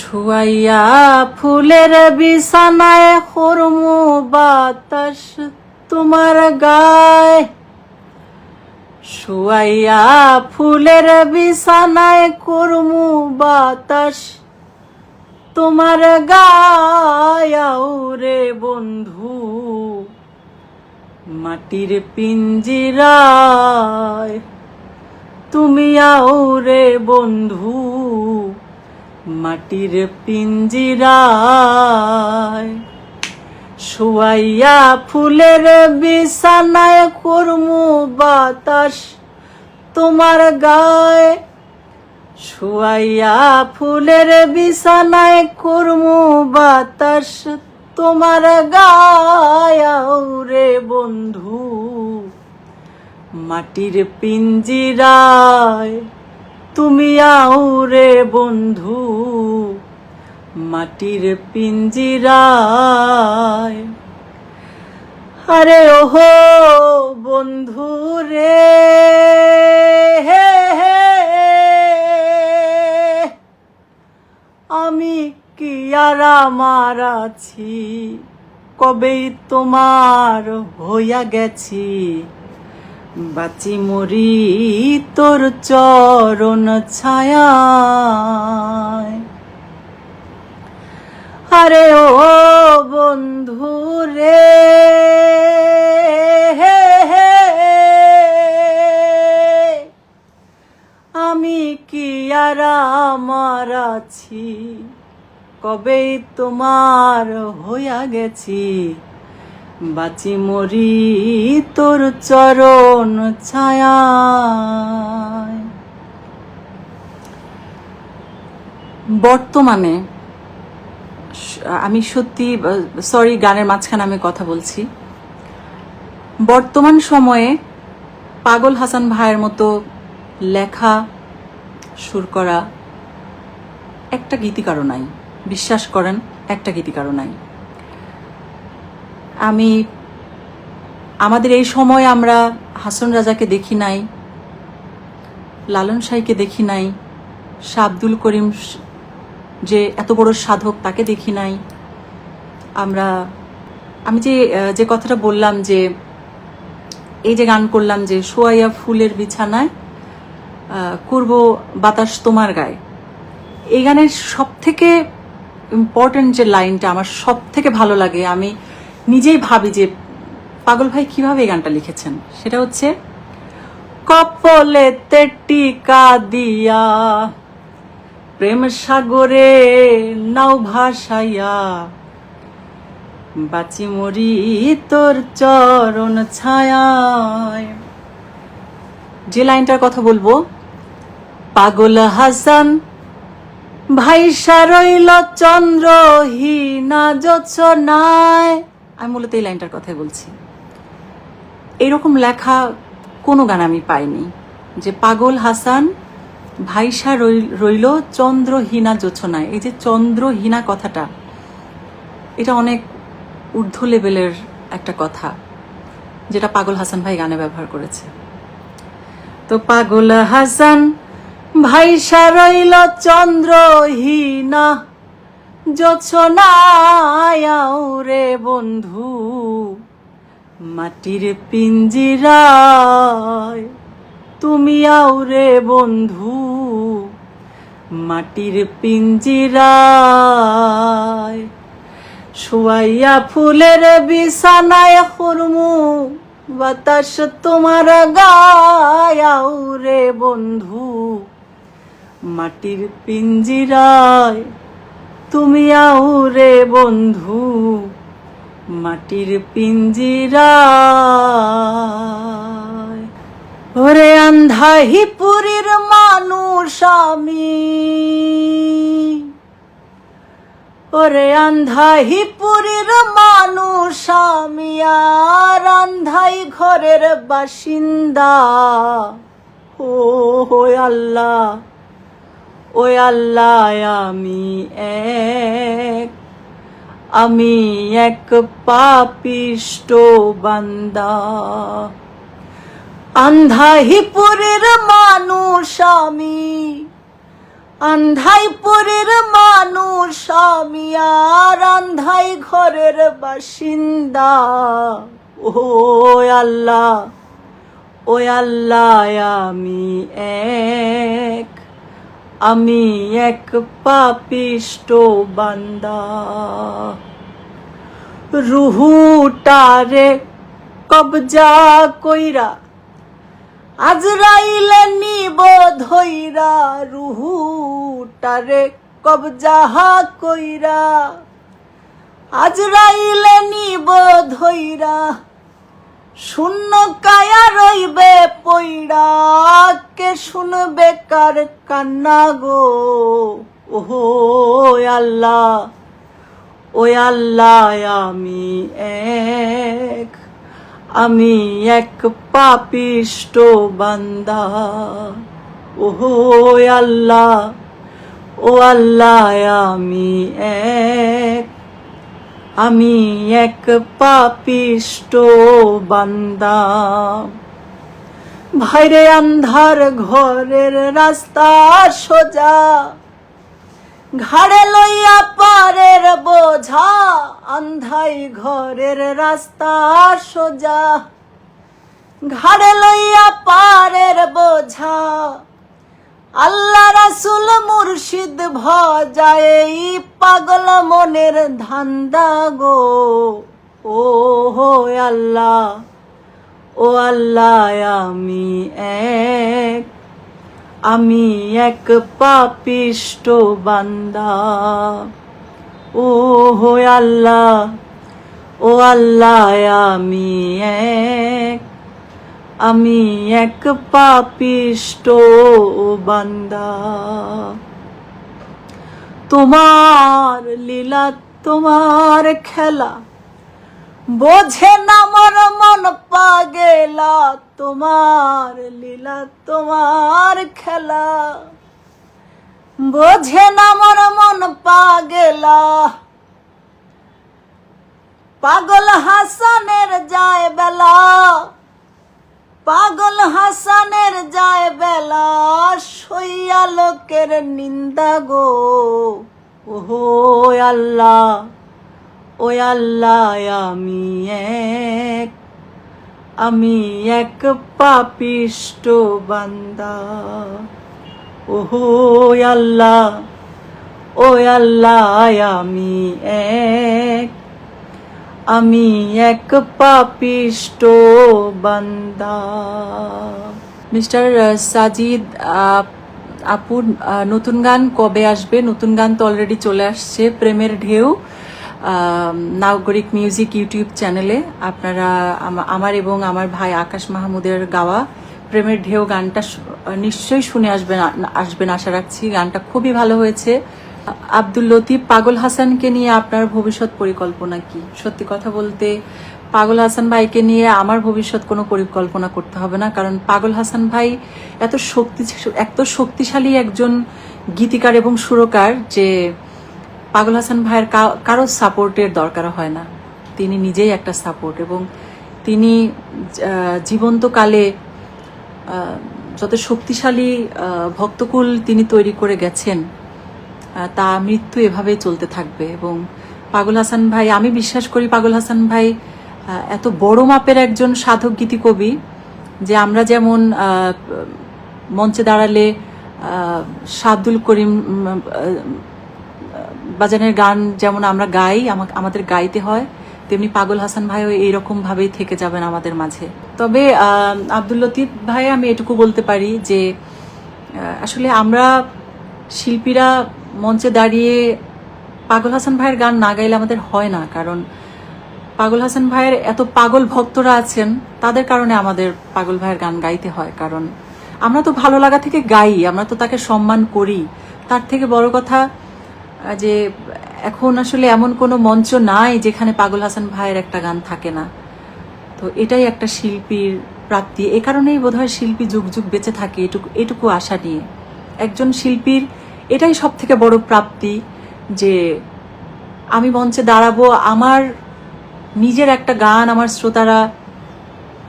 শুয়াইয়া ফুলের বিছানায় করমু বাতাস তোমার গায়। শুয়াইয়া ফুলের বিছানায় করমু বাতাস তোমার গায়। রে বন্ধু মাটির পিঞ্জিরায় তুমি আও রে বন্ধু মাটির পিঞ্জিরায়। শুয়াইয়া ফুলের বিছানায় করমু বাতাস তোমার গায়। শুয়াইয়া ফুলের বিছানায় করমু বাতাস তোমার গায়। রে বন্ধু মাটির পিঞ্জিরায় তুমি আও রে বন্ধু মাটির পিঞ্জিরায়। আরে ওহো বন্ধু রে আমি কি আর আমার আছি, কবেই তোমার হইয়া গেছি। বাঁচি মরি তোর চরণ ছায়ায়। আরে ও বন্ধু রে আমি কি আর আমার আছি, কবেই তোমার হইয়া গেছি। বাঁচি মরি তোর চরণ ছায়ায়। বর্তমানে আমি সত্যি সরি গানের মাঝখানে আমি কথা বলছি। বর্তমান সময়ে পাগল হাসান ভাইয়ের মতো লেখা সুর করা একটা গীতিকারও নাই, বিশ্বাস করেন একটা গীতিকারও নাই। আমাদের এই সময় আমরা হাসন রাজাকে দেখি নাই, লালন সাইকে দেখি নাই, শাহ আব্দুল করিম যে এত বড় সাধক তাকে দেখি নাই। আমি যে কথাটা বললাম যে এই যে গান করলাম যে শুয়াইয়া ফুলের বিছানায় করব বাতাস তোমার গায়ে, এই গানের সব থেকে ইম্পর্টেন্ট যে লাইনটা আমার সব থেকে ভালো লাগে, আমি নিজেই ভাবি যে পাগল ভাই কিভাবে এই গানটা লিখেছেন, সেটা হচ্ছে কপলেতে টিকা দিয়া প্রেম সাগরে নাও ভাসাইয়া বাঁচি মরি তোর চরণ ছায়ায়। যে লাইনটার কথা বলবো, পাগল হাসান ভাইসা রইল চন্দ্রহীনা জোছনায়। আমি মূলত এই লাইনটার কথাই বলছি। এইরকম লেখা কোনো গান আমি পাইনি যে পাগল হাসান ভাইসা রইল চন্দ্রহীনা জোছনায়। এই যে চন্দ্রহীনা কথাটা, এটা অনেক ঊর্ধ্ব লেভেলের একটা কথা যেটা পাগল হাসান ভাই গানে ব্যবহার করেছে। তো পাগল হাসান ভাইসা রইল চন্দ্রহীনা জোছনায় রে বন্ধু মাটির পিঞ্জিরায় তুমি আও রে বন্ধু মাটির পিঞ্জিরায়। শুয়াইয়া ফুলের বিছানায় করমু বাতাস তোমার গায় রে বন্ধু মাটির পিঞ্জিরায় তুমি আও রে বন্ধু মাটির পিঞ্জিরায়। ওরে আন্ধাহিপুরীর মানুষ আমি, ওরে আন্ধাহিপুরীর মানুষ আমি আর আন্ধাই ঘরের বাসিন্দা। ও আল্লাহ ওই আল্লাহ আমি এক পাপিষ্ট বান্দা। আন্ধাইপুরের মানুষ আমি, আন্ধাইপুরের মানুষ স্বামী আর আন্ধাই ঘরের বাসিন্দা। ও আল্লাহ, ও আল্লাহ, আমি এক পাপিষ্ট বান্দা। রুহুটারে কবজা কইরা আজরাইলে নিব ধইরা। রুহুটারে কবজা কইরা আজরাইলে নিব ধইরা। শূন্য কায়া রইবে পইড়া, কে শুনবে কার কান্না গো। ওহো আল্লাহ, ও আল্লাহ, আমি এক পাপিষ্ট বান্দা। ওহো আল্লাহ, ও আল্লাহ, আমি এক পাপিষ্ট বান্দা। ভাইরে আন্ধার ঘরের রাস্তা সোজা, ঘাড়ে লইয়া পারের বোঝা। আন্ধাই ঘরের রাস্তা সোজা, ঘাড়ে লইয়া পারের বোঝা। আল্লাহ রাসূল মুর্শিদ ভজায় এই পাগল মনের ধান্দা গো। ও আল্লাহ, ও আল্লাহ, আমি এক পাপিষ্ট বান্দা। ও আল্লাহ, ও আল্লাহ, আমি এক পাপিষ্ট বান্দা। তোমার লীলা, তোমার খেলা বোঝে না মোর মন পাগেলা। তোমার লীলা, তোমার খেলা বোঝে না মোর মন পাগেলা। পাগল হাসানের যায় বেলা, পাগল হাসানের যায় বেলা। সইয়া লোকের নিন্দা গো। ওহো আল্লাহ, ও আল্লাহ, আমি এক পাপিষ্ট বান্দা। ওহো আল্লাহ, ও আল্লাহ, আমি এক পাপিষ্ট বান্দা। মিস্টার সাজিদ আপুর নতুন গান কবে আসবে? নতুন গান তো অলরেডি চলে আসছে, প্রেমের ঢেউ, নাগরিক মিউজিক ইউটিউব চ্যানেলে। আপনারা আমার এবং আমার ভাই আকাশ মাহমুদের গাওয়া প্রেমের ঢেউ গানটা নিশ্চয়ই শুনে আসবেন আশা রাখছি। গানটা খুবই ভালো হয়েছে। আব্দুল লতিফ, পাগল হাসানকে নিয়ে আপনার ভবিষ্যৎ পরিকল্পনা কি? সত্যি কথা বলতে পাগল হাসান ভাইকে নিয়ে আমার ভবিষ্যৎ কোনো পরিকল্পনা করতে হবে না, কারণ পাগল হাসান ভাই এত শক্তিশালী একজন গীতিকার এবং সুরকার যে পাগল হাসান ভাইয়ের কারো সাপোর্টের দরকার হয় না। তিনি নিজেই একটা সাপোর্ট, এবং তিনি জীবন্তকালে যত শক্তিশালী ভক্তকুল তিনি তৈরি করে গেছেন, তা মৃত্যু এভাবেই চলতে থাকবে। এবং পাগল হাসান ভাই, আমি বিশ্বাস করি পাগল হাসান ভাই এত বড় মাপের একজন সাধক গীতি কবি যে আমরা যেমন মঞ্চে দাঁড়ালে শাব্দুল করিম বাজানের গান যেমন আমরা গাই, আমাদের গাইতে হয়, তেমনি পাগল হাসান ভাইও এইরকম ভাবেই থেকে যাবেন আমাদের মাঝে। তবে আব্দুল লতিফ ভাই, আমি এটুকু বলতে পারি যে আসলে আমরা শিল্পীরা মঞ্চে দাঁড়িয়ে পাগল হাসান ভাইয়ের গান না গাইলে আমাদের হয় না, কারণ পাগল হাসান ভাইয়ের এত পাগল ভক্তরা আছেন, তাদের কারণে আমাদের পাগল ভাইয়ের গান গাইতে হয়। কারণ আমরা তো ভালো লাগা থেকে গাই, আমরা তো তাকে সম্মান করি। তার থেকে বড় কথা যে এখন আসলে এমন কোনো মঞ্চ নাই যেখানে পাগল হাসান ভাইয়ের একটা গান থাকে না। তো এটাই একটা শিল্পীর প্রাপ্তি। এ কারণেই বোধহয় শিল্পী যুগ যুগ বেঁচে থাকে এটুকু আশা নিয়ে। একজন শিল্পীর এটাই সব থেকে বড় প্রাপ্তি যে আমি মঞ্চে দাঁড়াবো, আমার নিজের একটা গান আমার শ্রোতারা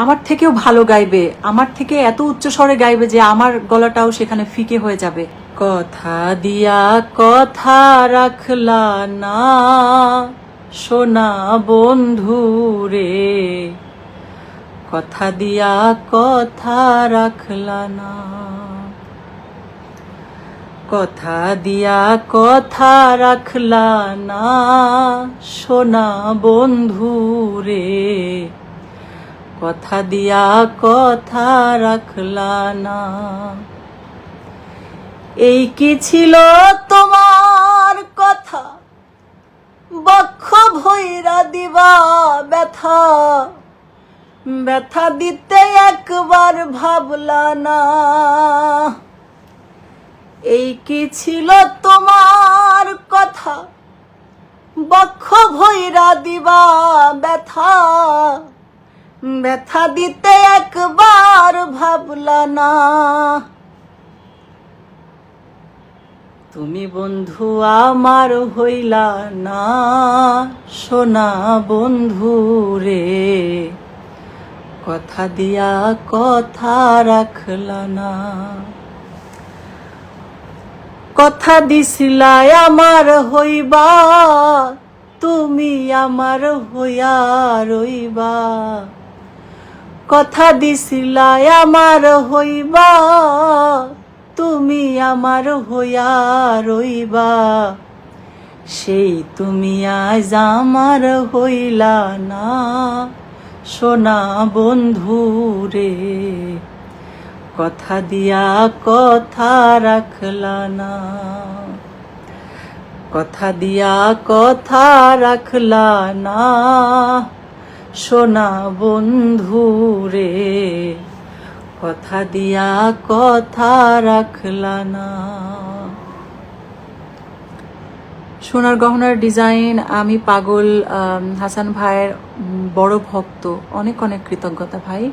আমার থেকেও ভালো গাইবে, আমার থেকে এত উচ্চ স্বরে গাইবে যে আমার গলাটাও সেখানে ফিকে হয়ে যাবে। কথা দিয়া কথা রাখলা না সোনা বন্ধু রে, কথা দিয়া কথা রাখলা না। কথা দিয়া কথা রাখলা না সোনা বন্ধু রে, কথা দিয়া কথা রাখলা না। এই কি ছিল তোমার কথা, বক্ষ ভৈরা দিবা ব্যথা, ব্যথা দিতে একবার ভাবলা না। এই কি ছিল তোমার কথা, বক্ষ ভৈরা দিবা ব্যথা, ব্যথা দিতে একবার ভাবলা না। তুমি বন্ধু আমার হইলা না সোনা বন্ধু রে, কথা দিয়া কথা রাখলা না। কথা দিছিলা আমার হইবা, তুমি আমার হইয়া রইবা। কথা দিছিলা আমার হইবা, তুমি আমার হইয়া রইবা। সেই তুমি আজ আমার হইলা না সোনা বন্ধু রে, কথা দিয়া কথা রাখলা না। কথা দিয়া কথা রাখলা না সোনা বন্ধু রে, কথা দিয়া কথা রাখলা না। সোনার গহনার ডিজাইন আমি পাগল, হাসান ভাইয়ের বড় ভক্ত। অনেক অনেক কৃতজ্ঞতা ভাই।